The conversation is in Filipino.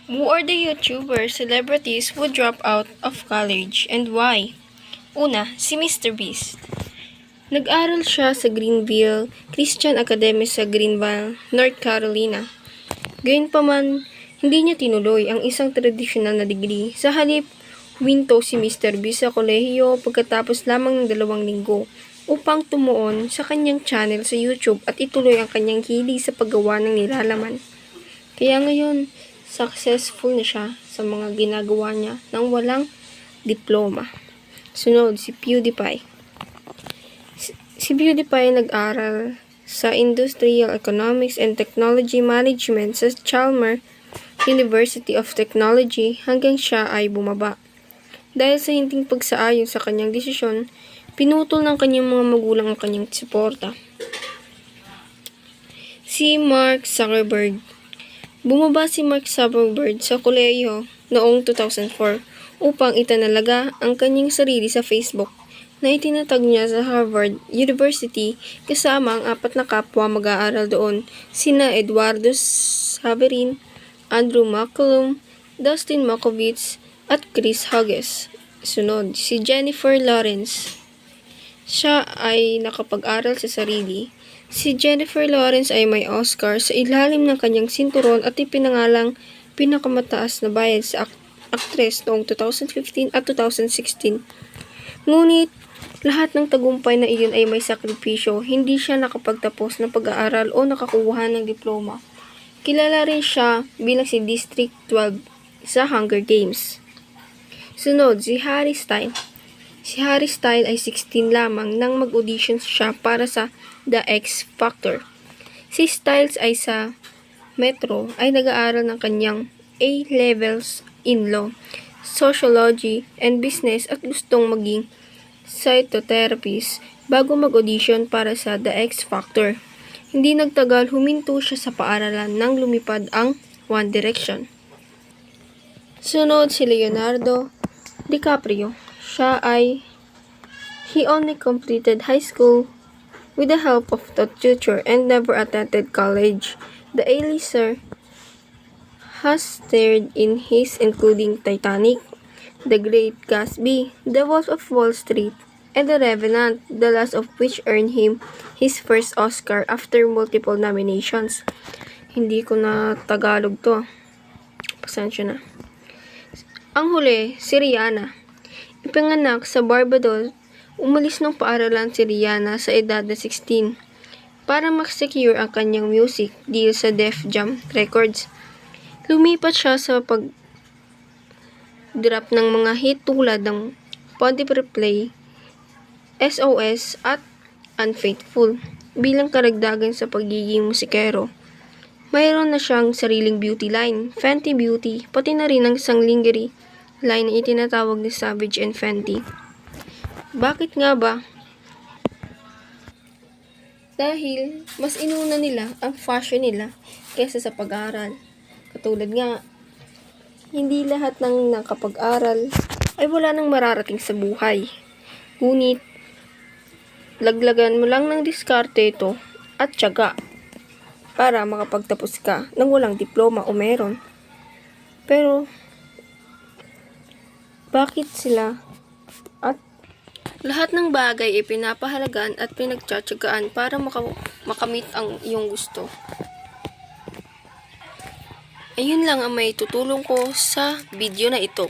Who are the YouTuber celebrities who drop out of college and why? Una, si Mr. Beast. Nag-aral siya sa Greenville Christian Academy sa Greenville, North Carolina. Gayunpaman, hindi niya tinuloy ang isang tradisyonal na degree. Sa halip, huminto si Mr. Beast sa kolehiyo pagkatapos lamang ng 2 linggo upang tumuon sa kanyang channel sa YouTube at ituloy ang kanyang hilig sa paggawa ng nilalaman. Kaya ngayon, successful na siya sa mga ginagawa niya nang walang diploma. Sunod, si PewDiePie. Si PewDiePie nag-aral sa Industrial Economics and Technology Management sa Chalmers University of Technology hanggang siya ay bumaba. Dahil sa hinding pagsaayon sa kanyang desisyon, pinutol ng kanyang mga magulang ang kanyang suporta. Si Mark Zuckerberg. Bumaba si Mark Zuckerberg sa kolehiyo noong 2004 upang itinalaga ang kanyang sarili sa Facebook na itinatag niya sa Harvard University kasama ang 4 na kapwa mag-aaral doon, sina Eduardo Saverin, Andrew McCallum, Dustin Moskovitz, at Chris Hughes. Sunod, si Jennifer Lawrence. Siya ay nakapag-aral sa sarili. Si Jennifer Lawrence ay may Oscar sa ilalim ng kanyang sinturon at ipinangalang pinakamataas na bayad sa aktres noong 2015 at 2016. Ngunit, lahat ng tagumpay na iyon ay may sakripisyo. Hindi siya nakapagtapos ng pag-aaral o nakakuha ng diploma. Kilala rin siya bilang si District 12 sa Hunger Games. Sunod, si Harry Styles. Si Harry Styles ay 16 lamang nang mag-audition siya para sa The X Factor. Si Styles ay sa Metro ay nag-aaral ng kanyang A-levels in Law, Sociology, and Business at gustong maging psychotherapist bago mag-audition para sa The X Factor. Hindi nagtagal, huminto siya sa paaralan nang lumipad ang One Direction. Sunod, si Leonardo DiCaprio. He only completed high school with the help of a tutor and never attended college. The A-lister has starred in his including Titanic, The Great Gatsby, The Wolf of Wall Street, and The Revenant, the last of which earned him his first Oscar after multiple nominations. Hindi ko na Tagalog to. Pasensya na. Ang huli, si Rihanna. Ipinganak sa Barbados, umalis ng paaralan si Rihanna sa edad na 16 para mag-secure ang kanyang music deal sa Def Jam Records. Lumipat siya sa pag-drop ng mga hit tulad ng Pontypridd Play, SOS at Unfaithful. Bilang karagdagan sa pagiging musikero, mayroon na siyang sariling beauty line, Fenty Beauty, pati na rin ang isang lingerie line na itinatawag ni Savage and Fenty. Bakit nga ba? Dahil mas inuna nila ang fashion nila kaysa sa pag-aaral. Katulad nga, hindi lahat ng nakapag-aral ay wala nang mararating sa buhay. Ngunit, laglagan mo lang ng diskarte ito at tiyaga para makapagtapos ka nang walang diploma o meron. Pero, bakit sila at lahat ng bagay ay pinapahalagan at pinagtsatsagaan para makamit ang iyong gusto? Ayun lang ang may tutulong ko sa video na ito.